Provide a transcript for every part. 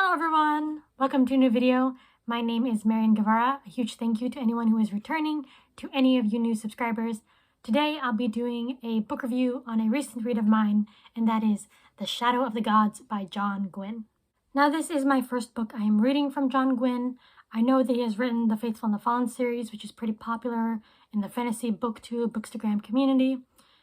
Hello everyone! Welcome to a new video. My name is Marian Guevara. A huge thank you to anyone who is returning, to any of you new subscribers. Today I'll be doing a book review on a recent read of mine, and that is The Shadow of the Gods by John Gwynne. Now this is my first book I am reading from John Gwynne. I know that he has written the Faithful and the Fallen series, which is pretty popular in the fantasy booktube, bookstagram community.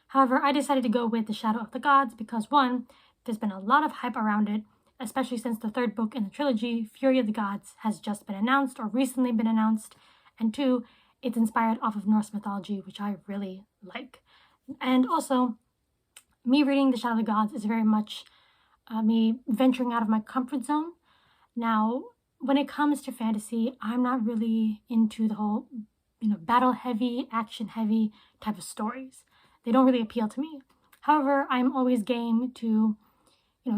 However, I decided to go with The Shadow of the Gods because one, there's been a lot of hype around it, especially since the third book in the trilogy, Fury of the Gods, has just been announced or recently been announced. And two, it's inspired off of Norse mythology, which I really like. And also, me reading The Shadow of the Gods is very much me venturing out of my comfort zone. Now, when it comes to fantasy, I'm not really into the whole, battle-heavy, action-heavy type of stories. They don't really appeal to me. However, I'm always game to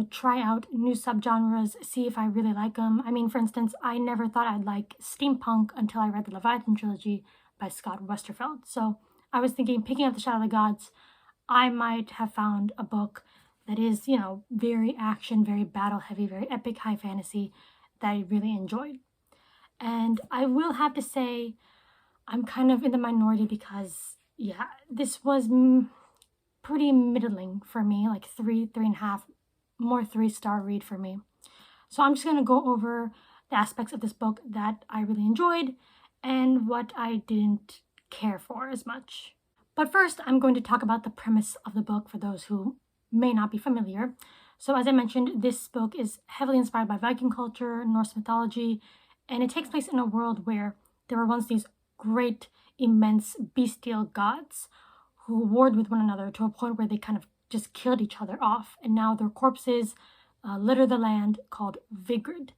try out new subgenres, see if I really like them. I mean, for instance, I never thought I'd like steampunk until I read the Leviathan trilogy by Scott Westerfeld. So I was thinking, picking up The Shadow of the Gods, I might have found a book that is, very action, very battle heavy, very epic high fantasy that I really enjoyed. And I will have to say, I'm kind of in the minority because, this was pretty middling for me, like 3.5, more 3-star read for me. So I'm just going to go over the aspects of this book that I really enjoyed and what I didn't care for as much. But first, I'm going to talk about the premise of the book for those who may not be familiar. So as I mentioned, this book is heavily inspired by Viking culture, Norse mythology, and it takes place in a world where there were once these great, immense, bestial gods who warred with one another to a point where they kind of just killed each other off, and now their corpses litter the land, called Vigrid.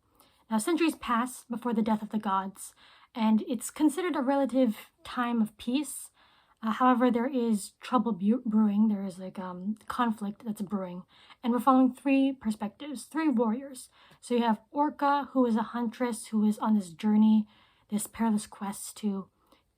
Now, centuries pass before the death of the gods, and it's considered a relative time of peace. However, there is trouble brewing. There is conflict that's brewing, and we're following three perspectives, three warriors. So you have Orca, who is a huntress who is on this journey, this perilous quest to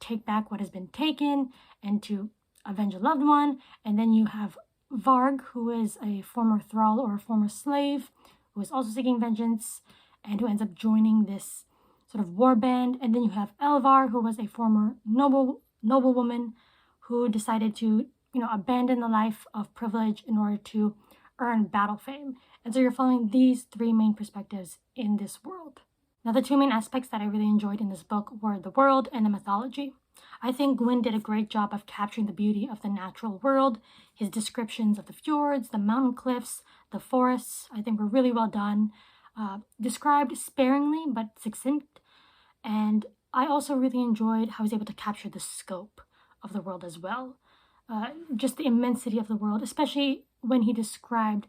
take back what has been taken and to avenge a loved one. And then you have Varg, who is a former thrall or a former slave, who is also seeking vengeance and who ends up joining this sort of war band. And then you have Elvar, who was a former noblewoman who decided to, abandon the life of privilege in order to earn battle fame. And so you're following these three main perspectives in this world. Now, the two main aspects that I really enjoyed in this book were the world and the mythology. I think Gwynne did a great job of capturing the beauty of the natural world. His descriptions of the fjords, the mountain cliffs, the forests, I think were really well done. Described sparingly, but succinct. And I also really enjoyed how he was able to capture the scope of the world as well. Just the immensity of the world, especially when he described,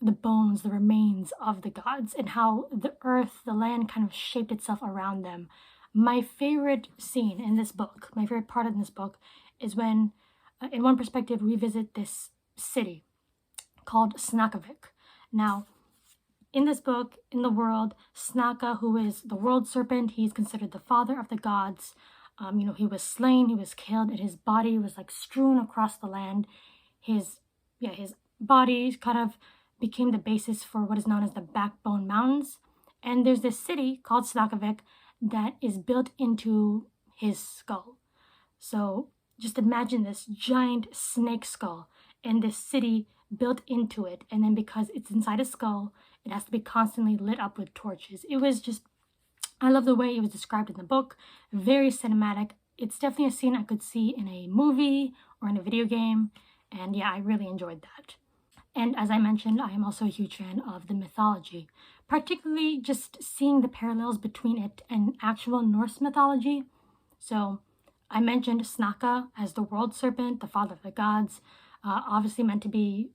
the bones, the remains of the gods, and how the earth, the land kind of shaped itself around them. My favorite scene in this book, my favorite part of this book, is when, in one perspective, we visit this city called Snakavik. Now, in this book, in the world, Snaka, who is the world serpent, he's considered the father of the gods. He was slain, he was killed, and his body was strewn across the land. His body kind of became the basis for what is known as the Backbone Mountains. And there's this city called Snakavik that is built into his skull. So just imagine this giant snake skull and this city built into it. And then because it's inside a skull, it has to be constantly lit up with torches. It was just, I love the way it was described in the book. Very cinematic. It's definitely a scene I could see in a movie or in a video game. And I really enjoyed that. And as I mentioned, I am also a huge fan of the mythology, particularly just seeing the parallels between it and actual Norse mythology. So I mentioned Snaka as the world serpent, the father of the gods, obviously meant to be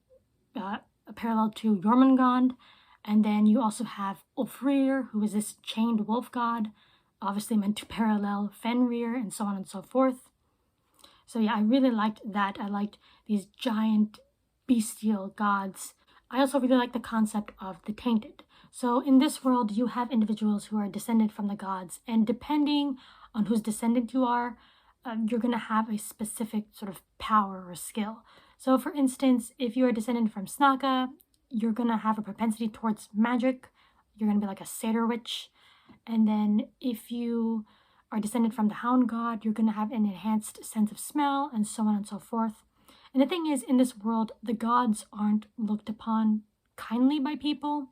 a parallel to Jormungand. And then you also have Ulfrir, who is this chained wolf god, obviously meant to parallel Fenrir, and so on and so forth. So I really liked that. I liked these giant bestial gods. I also really like the concept of the tainted. So in this world, you have individuals who are descended from the gods, and depending on whose descendant you are, you're going to have a specific sort of power or skill. So for instance, if you are descended from Snaka, you're going to have a propensity towards magic, you're going to be like a satyr witch. And then if you are descended from the hound god, you're going to have an enhanced sense of smell, and so on and so forth. And the thing is, in this world, the gods aren't looked upon kindly by people,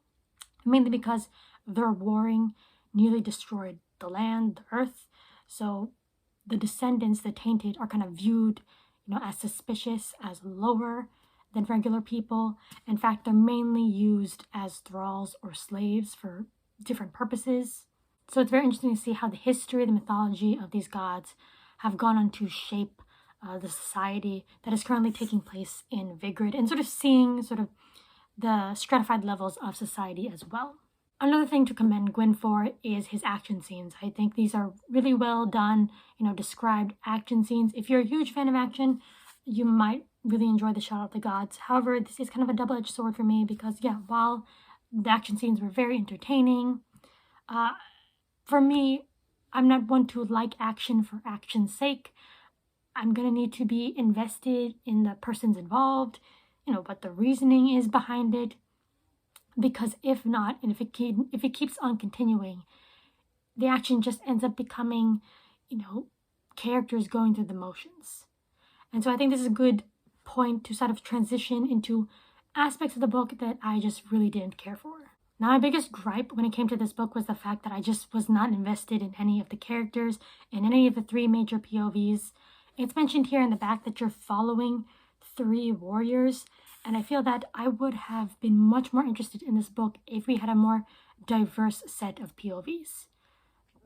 mainly because their warring nearly destroyed the land, the earth. So the descendants, the tainted, are kind of viewed, as suspicious, as lower than regular people. In fact, they're mainly used as thralls or slaves for different purposes. So it's very interesting to see how the history, the mythology of these gods have gone on to shape the society that is currently taking place in Vigrid, and sort of seeing the stratified levels of society as well. Another thing to commend Gwynne for is his action scenes. I think these are really well done, described action scenes. If you're a huge fan of action, you might really enjoy the Shadow of the Gods. However, this is kind of a double-edged sword for me because, while the action scenes were very entertaining, for me, I'm not one to like action for action's sake. I'm going to need to be invested in the persons involved, what the reasoning is behind it. Because if not, and if it keeps on continuing, the action just ends up becoming, characters going through the motions. And so I think this is a good point to sort of transition into aspects of the book that I just really didn't care for. Now, my biggest gripe when it came to this book was the fact that I just was not invested in any of the characters, in any of the 3 major POVs. It's mentioned here in the back that you're following 3 warriors, and I feel that I would have been much more interested in this book if we had a more diverse set of POVs.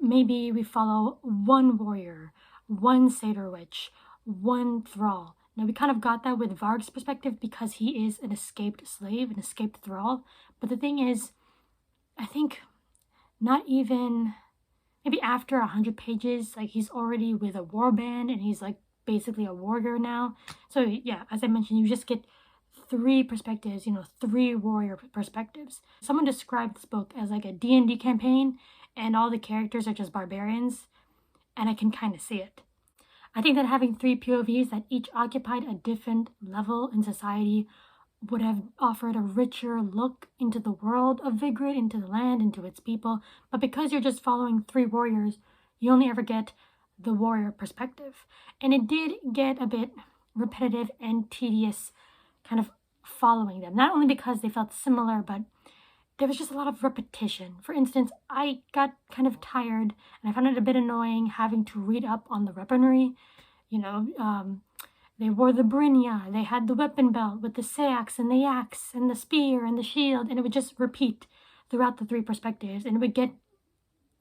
Maybe we follow 1 warrior, 1 satyr witch, 1 thrall. Now, we kind of got that with Varg's perspective because he is an escaped slave, an escaped thrall. But the thing is, I think not even, maybe after 100 pages, he's already with a warband and he's basically a warrior now. So yeah, as I mentioned, you just get 3 perspectives, 3 warrior perspectives. Someone described this book as a D&D campaign and all the characters are just barbarians, and I can kind of see it. I think that having 3 POVs that each occupied a different level in society would have offered a richer look into the world of Vigrid, into the land, into its people. But because you're just following 3 warriors, you only ever get the warrior perspective. And it did get a bit repetitive and tedious kind of following them. Not only because they felt similar, but there was just a lot of repetition. For instance, I got kind of tired and I found it a bit annoying having to read up on the weaponry. They wore the brynja, they had the weapon belt with the seax and the axe and the spear and the shield, and it would just repeat throughout the 3 perspectives, and it would get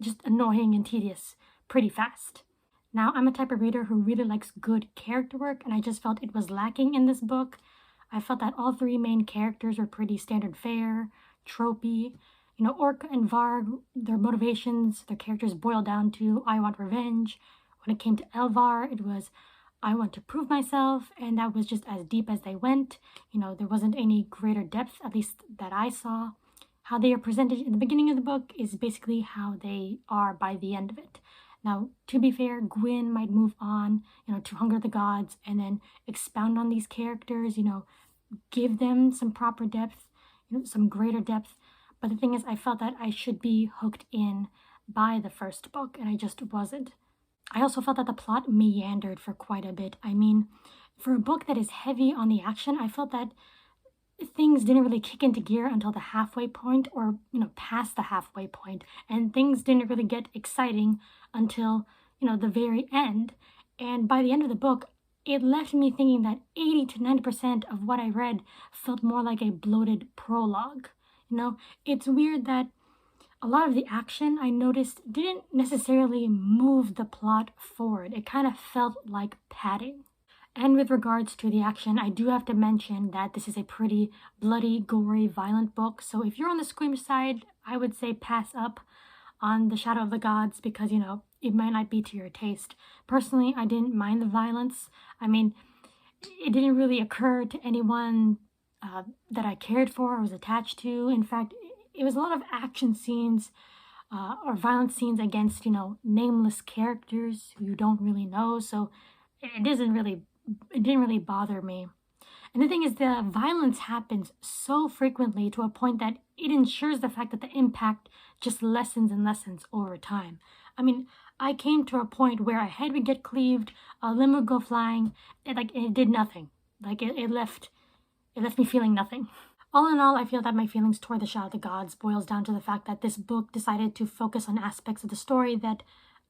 just annoying and tedious pretty fast. Now, I'm a type of reader who really likes good character work, and I just felt it was lacking in this book. I felt that all 3 main characters were pretty standard fare, tropey. Orca and Varg, their motivations, their characters boiled down to, I want revenge. When it came to Elvar, it was, I want to prove myself, and that was just as deep as they went. There wasn't any greater depth, at least that I saw. How they are presented in the beginning of the book is basically how they are by the end of it. Now, to be fair, Gwynne might move on, to Hunger the Gods, and then expound on these characters, give them some proper depth, some greater depth. But the thing is, I felt that I should be hooked in by the first book, and I just wasn't. I also felt that the plot meandered for quite a bit. I mean, for a book that is heavy on the action, I felt that things didn't really kick into gear until the halfway point, or, past the halfway point. And things didn't really get exciting until, the very end. And by the end of the book, it left me thinking that 80 to 90% of what I read felt more like a bloated prologue. It's weird that a lot of the action I noticed didn't necessarily move the plot forward. It kind of felt like padding. And with regards to the action, I do have to mention that this is a pretty bloody, gory, violent book. So if you're on the squeamish side, I would say pass up on The Shadow of the Gods because, it might not be to your taste. Personally, I didn't mind the violence. I mean, it didn't really occur to anyone that I cared for or was attached to. In fact, it was a lot of action scenes or violent scenes against, nameless characters who you don't really know. So it didn't really bother me. And the thing is, the violence happens so frequently to a point that it ensures the fact that the impact just lessens and lessens over time. I mean, I came to a point where a head would get cleaved, a limb would go flying, it did nothing. Like it left me feeling nothing. All in all, I feel that my feelings toward The Shadow of the Gods boils down to the fact that this book decided to focus on aspects of the story that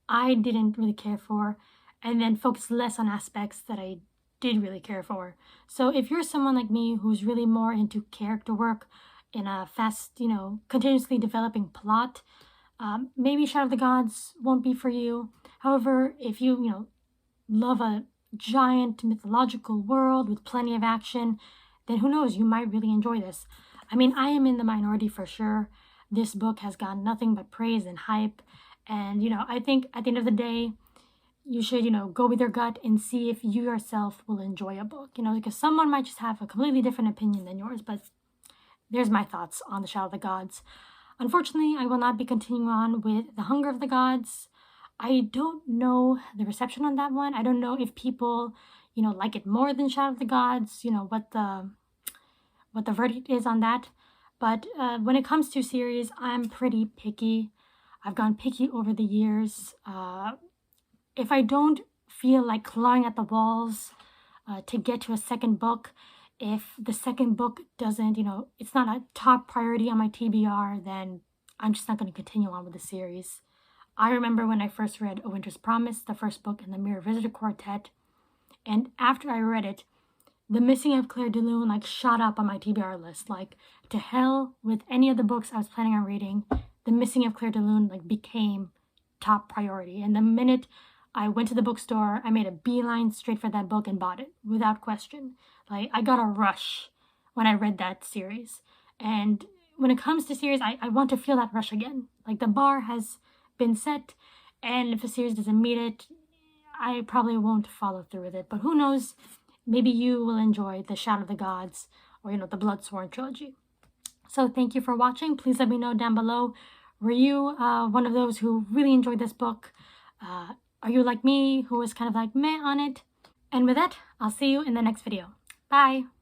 I didn't really care for, and then focus less on aspects that I did really care for. So if you're someone like me who's really more into character work in a fast, continuously developing plot, maybe Shadow of the Gods won't be for you. However, if you, love a giant mythological world with plenty of action, then who knows, you might really enjoy this. I mean, I am in the minority for sure. This book has gotten nothing but praise and hype. And, I think at the end of the day, you should, go with your gut and see if you yourself will enjoy a book, because someone might just have a completely different opinion than yours. But there's my thoughts on The Shadow of the Gods. Unfortunately, I will not be continuing on with The Hunger of the Gods. I don't know the reception on that one. I don't know if people, like it more than Shadow of the Gods, what the verdict is on that. But when it comes to series, I'm pretty picky. I've gone picky over the years. If I don't feel like clawing at the walls to get to a second book, if the second book doesn't, it's not a top priority on my TBR, then I'm just not going to continue on with the series. I remember when I first read A Winter's Promise, the first book in the Mirror Visitor Quartet, and after I read it, The Missing of Claire de Lune shot up on my TBR list. To hell with any of the books I was planning on reading, The Missing of Claire de Lune became top priority. And the minute I went to the bookstore, I made a beeline straight for that book and bought it without question. I got a rush when I read that series. And when it comes to series, I want to feel that rush again. The bar has been set, and if a series doesn't meet it, I probably won't follow through with it. But who knows, maybe you will enjoy The Shadow of the Gods or the Bloodsworn trilogy. So thank you for watching. Please let me know down below, were you one of those who really enjoyed this book? Are you like me, who was kind of meh on it? And with that, I'll see you in the next video. Bye!